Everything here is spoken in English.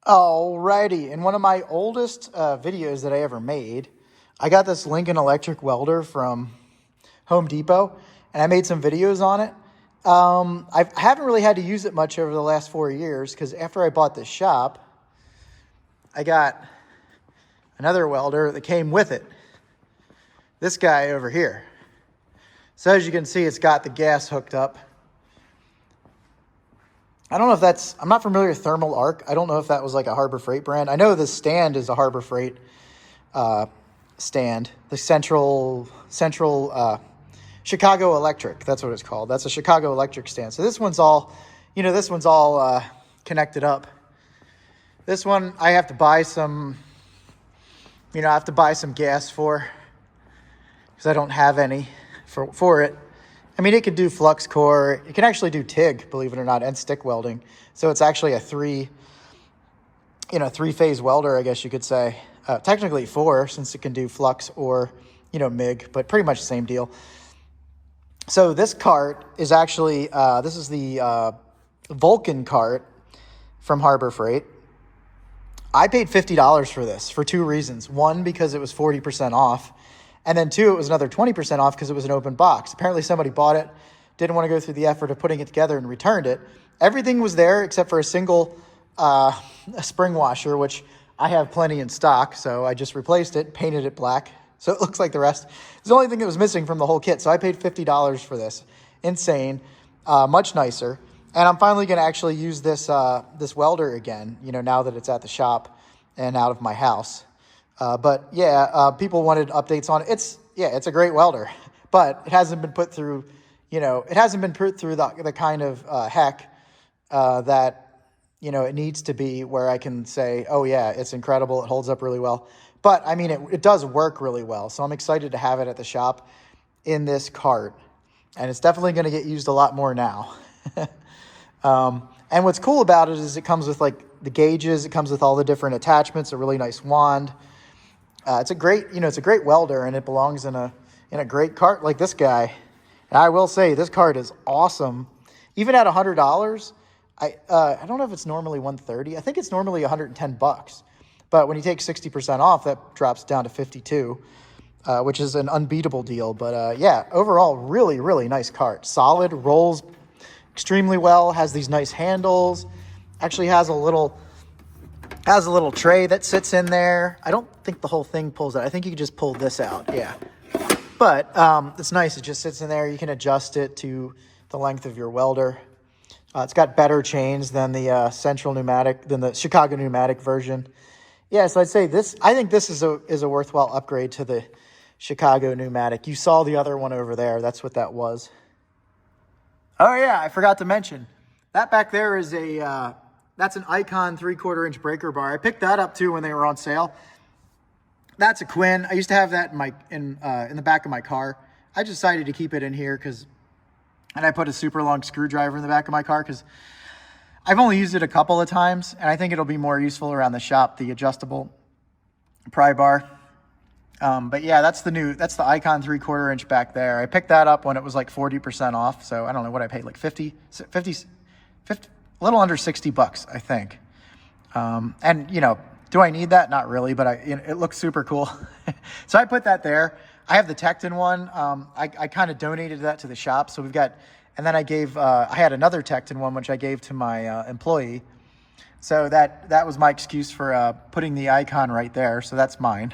Alrighty, in one of my oldest videos that I ever made, I got this Lincoln electric welder from Home Depot, and I made some videos on it. I haven't really had to use it much over the last 4 years because after I bought this shop, I got another welder that came with it. This guy over here. So as you can see, it's got the gas hooked up. I don't know if that's, I'm not familiar with Thermal Arc. I don't know if that was like a Harbor Freight brand. I know the stand is a Harbor Freight stand. The Central Chicago Electric, that's what it's called. That's a Chicago Electric stand. So this one's all, this one's all connected up. This one I have to buy some, I have to buy some gas for, because I don't have any for it. I mean, it can do flux core. It can actually do TIG, believe it or not, and stick welding. So it's actually a three-phase welder, I guess you could say. Technically 4, since it can do flux or, MIG, but pretty much the same deal. So this cart is actually, this is the Vulcan Cart from Harbor Freight. I paid $50 for this for 2 reasons. One, because it was 40% off. And then 2, it was another 20% off because it was an open box. Apparently somebody bought it, didn't want to go through the effort of putting it together and returned it. Everything was there except for a single a spring washer, which I have plenty in stock. So I just replaced it, painted it black. So it looks like the rest. It's the only thing that was missing from the whole kit. So I paid $50 for this. Insane. Much nicer. And I'm finally going to actually use this this welder again, now that it's at the shop and out of my house. But yeah, people wanted updates on it. It's a great welder, but it hasn't been put through, it hasn't been put through the kind of heck that, it needs to be, where I can say, oh yeah, it's incredible. It holds up really well. But I mean, it does work really well. So I'm excited to have it at the shop in this cart, and it's definitely going to get used a lot more now. And what's cool about it is it comes with like the gauges. It comes with all the different attachments, a really nice wand. It's a great, it's a great welder, and it belongs in a great cart like this guy. And I will say this cart is awesome. Even at $100, I don't know if it's normally $130. I think it's normally $110. But when you take 60% off, that drops down to $52, which is an unbeatable deal. But yeah, overall, really, really nice cart. Solid, rolls extremely well. Has these nice handles. Actually has a little tray that sits in there. I don't think the whole thing pulls out. I think you can just pull this out. Yeah. But it's nice. It just sits in there. You can adjust it to the length of your welder. It's got better chains than the the Chicago pneumatic version. Yeah, so I'd say I think this is a worthwhile upgrade to the Chicago pneumatic. You saw the other one over there. That's what that was. Oh yeah, I forgot to mention. That back there is that's an Icon 3/4 inch breaker bar. I picked that up too when they were on sale. That's a Quinn. I used to have that in the back of my car. I decided to keep it in here and I put a super long screwdriver in the back of my car because I've only used it a couple of times, and I think it'll be more useful around the shop, the adjustable pry bar. But yeah, that's the Icon 3/4 inch back there. I picked that up when it was like 40% off. So I don't know what I paid, like 50, a little under $60, I think. And do I need that? Not really, but it looks super cool. So I put that there. I have the Tecton one. I kind of donated that to the shop. So and then I had another Tecton one, which I gave to my employee. So that was my excuse for putting the Icon right there. So that's mine.